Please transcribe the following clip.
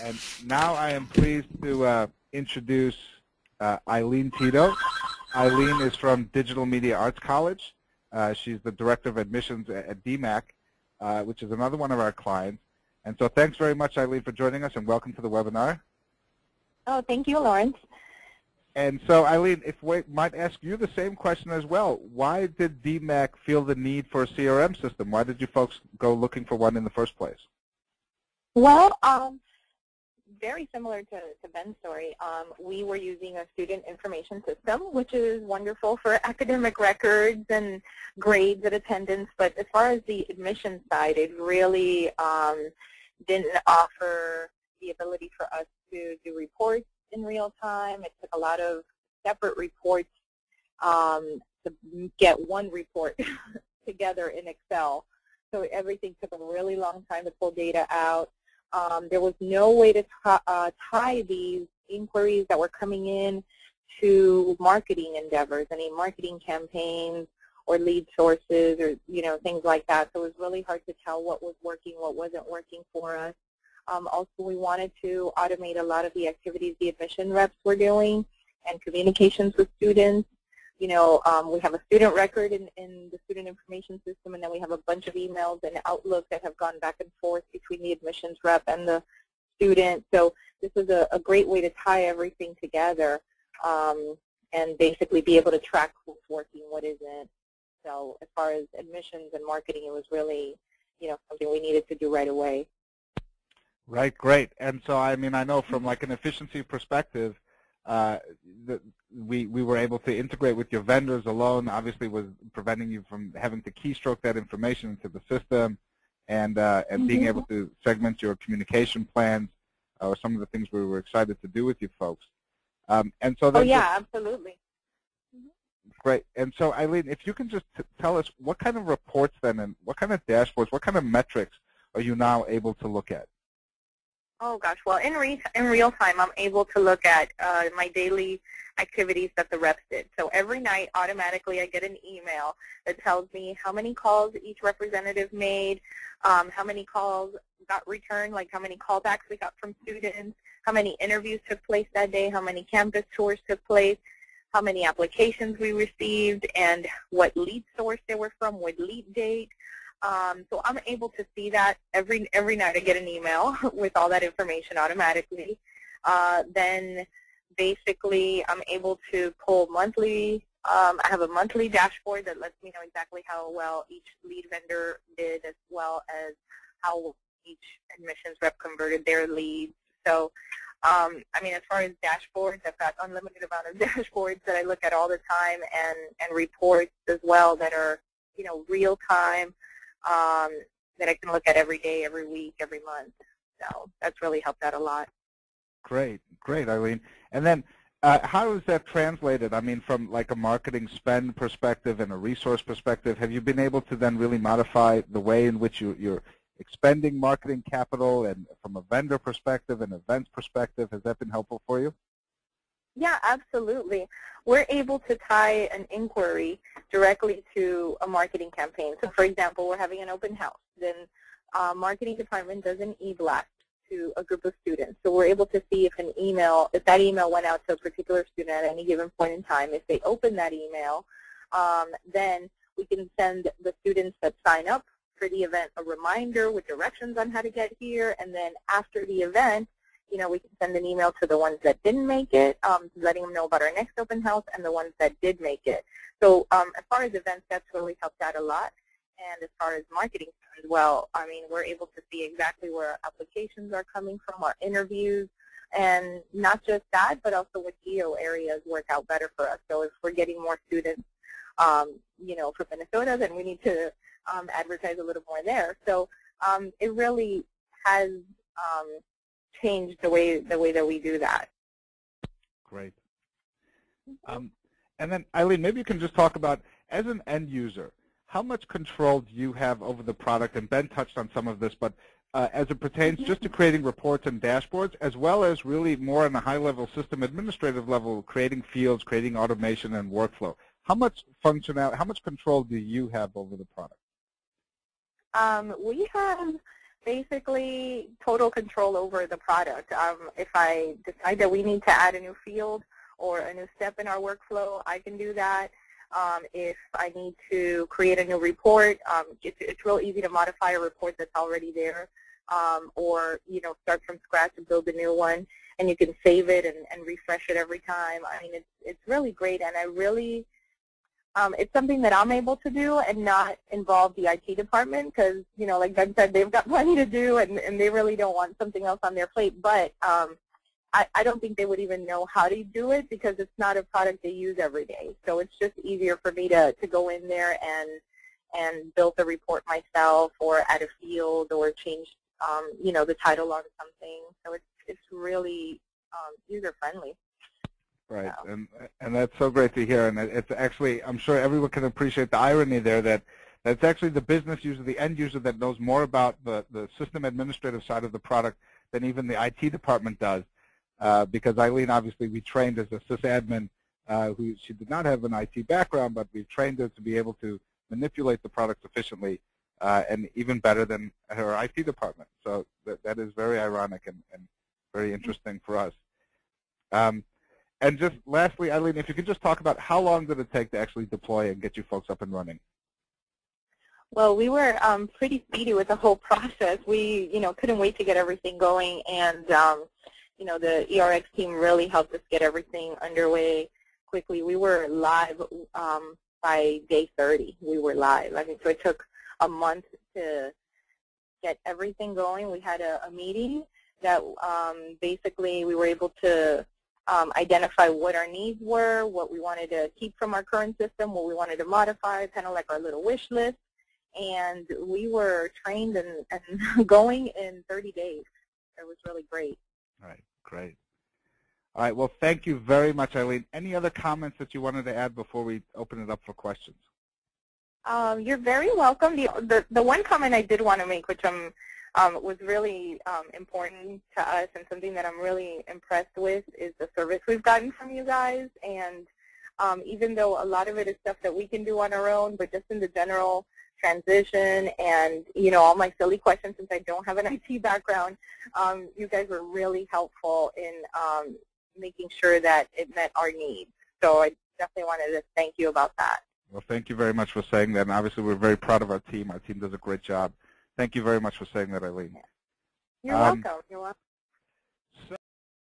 And now I am pleased to introduce Eileen Tito. Eileen is from Digital Media Arts College. She's the Director of Admissions at DMAC, which is another one of our clients. And so thanks very much, Eileen, for joining us, and welcome to the webinar. Oh, thank you, Lawrence. And so, Eileen, if we might ask you the same question as well, why did DMAC feel the need for a CRM system? Why did you folks go looking for one in the first place? Well, very similar to Ben's story. We were using a student information system, which is wonderful for academic records and grades and attendance. But as far as the admission side, it really didn't offer the ability for us to do reports in real time. It took a lot of separate reports to get one report together in Excel. So everything took a really long time to pull data out. There was no way to tie these inquiries that were coming in to marketing endeavors, any marketing campaigns or lead sources or things like that. So it was really hard to tell what was working, what wasn't working for us. Also, we wanted to automate a lot of the activities the admission reps were doing and communications with students. We have a student record in the student information system, and then we have a bunch of emails and Outlook that have gone back and forth between the admissions rep and the student. So this is a great way to tie everything together and basically be able to track who's working, what isn't. So as far as admissions and marketing, it was really something we needed to do right away. Right, great. And so, I mean, I know from like an efficiency perspective, we were able to integrate with your vendors alone. Obviously, was preventing you from having to keystroke that information into the system, and being able to segment your communication plans, or some of the things we were excited to do with you folks. And so, then absolutely. Great. And so, Eileen, if you can just tell us what kind of reports then, and what kind of dashboards, what kind of metrics are you now able to look at? Oh gosh, well in real time I'm able to look at my daily activities that the reps did. So every night automatically I get an email that tells me how many calls each representative made, how many calls got returned, like how many callbacks we got from students, how many interviews took place that day, how many campus tours took place, how many applications we received, and what lead source they were from, what lead date. So I'm able to see that every night. I get an email with all that information automatically. Then basically I'm able to pull monthly. I have a monthly dashboard that lets me know exactly how well each lead vendor did, as well as how each admissions rep converted their leads. So I mean, as far as dashboards, I've got unlimited amount of dashboards that I look at all the time, and reports as well that are real time. That I can look at every day, every week, every month. So that's really helped out a lot. Great, great, Eileen. And then how is that translated? I mean, from like a marketing spend perspective and a resource perspective, have you been able to then really modify the way in which you're expending marketing capital, and from a vendor perspective and events perspective, has that been helpful for you? Yeah, absolutely. We're able to tie an inquiry directly to a marketing campaign. So, for example, we're having an open house. Then marketing department does an e-blast to a group of students. So we're able to see if that email went out to a particular student at any given point in time. If they open that email, then we can send the students that sign up for the event a reminder with directions on how to get here. And then after the event, we can send an email to the ones that didn't make it, letting them know about our next open house, and the ones that did make it. So as far as events, that's really helped out a lot. And as far as marketing as well, I mean, we're able to see exactly where our applications are coming from, our interviews, and not just that, but also what geo areas work out better for us. So if we're getting more students, from Minnesota, then we need to advertise a little more there. So it really has changed the way that we do that. Great. And then, Eileen, maybe you can just talk about, as an end user, how much control do you have over the product? And Ben touched on some of this, but as it pertains just to creating reports and dashboards, as well as really more on a high-level system administrative level, creating fields, creating automation and workflow. How much functionality, how much control do you have over the product? We have basically total control over the product. If I decide that we need to add a new field or a new step in our workflow, I can do that. If I need to create a new report, it's real easy to modify a report that's already there, or start from scratch and build a new one, and you can save it and refresh it every time. I mean, it's really great, and I really it's something that I'm able to do and not involve the IT department because, like Ben said, they've got plenty to do and they really don't want something else on their plate. But I don't think they would even know how to do it because it's not a product they use every day. So it's just easier for me to go in there and build the report myself or add a field or change, the title on something. So it's really user-friendly. Right, and that's so great to hear. And it's actually, I'm sure everyone can appreciate the irony there that it's actually the business user, the end user, that knows more about the system administrative side of the product than even the IT department does. Because Eileen, obviously, we trained as a sysadmin who she did not have an IT background, but we trained her to be able to manipulate the products efficiently and even better than her IT department. So that is very ironic and very interesting for us. And just lastly, Eileen, if you could just talk about how long did it take to actually deploy and get you folks up and running? Well, we were pretty speedy with the whole process. We, couldn't wait to get everything going, and the ERX team really helped us get everything underway quickly. We were live by day 30. We were live. I mean, so it took a month to get everything going. We had a meeting that basically we were able to identify what our needs were, what we wanted to keep from our current system, what we wanted to modify, kind of like our little wish list. And we were trained and going in 30 days. It was really great. All right, great. All right, well, thank you very much, Eileen. Any other comments that you wanted to add before we open it up for questions? You're very welcome. The one comment I did want to make, which was really important to us and something that I'm really impressed with, is the service we've gotten from you guys. And even though a lot of it is stuff that we can do on our own, but just in the general transition and, all my silly questions since I don't have an IT background, you guys were really helpful in making sure that it met our needs. So I definitely wanted to thank you about that. Well, thank you very much for saying that. And obviously, we're very proud of our team. Our team does a great job. Thank you very much for saying that, Eileen. You're welcome. You're welcome.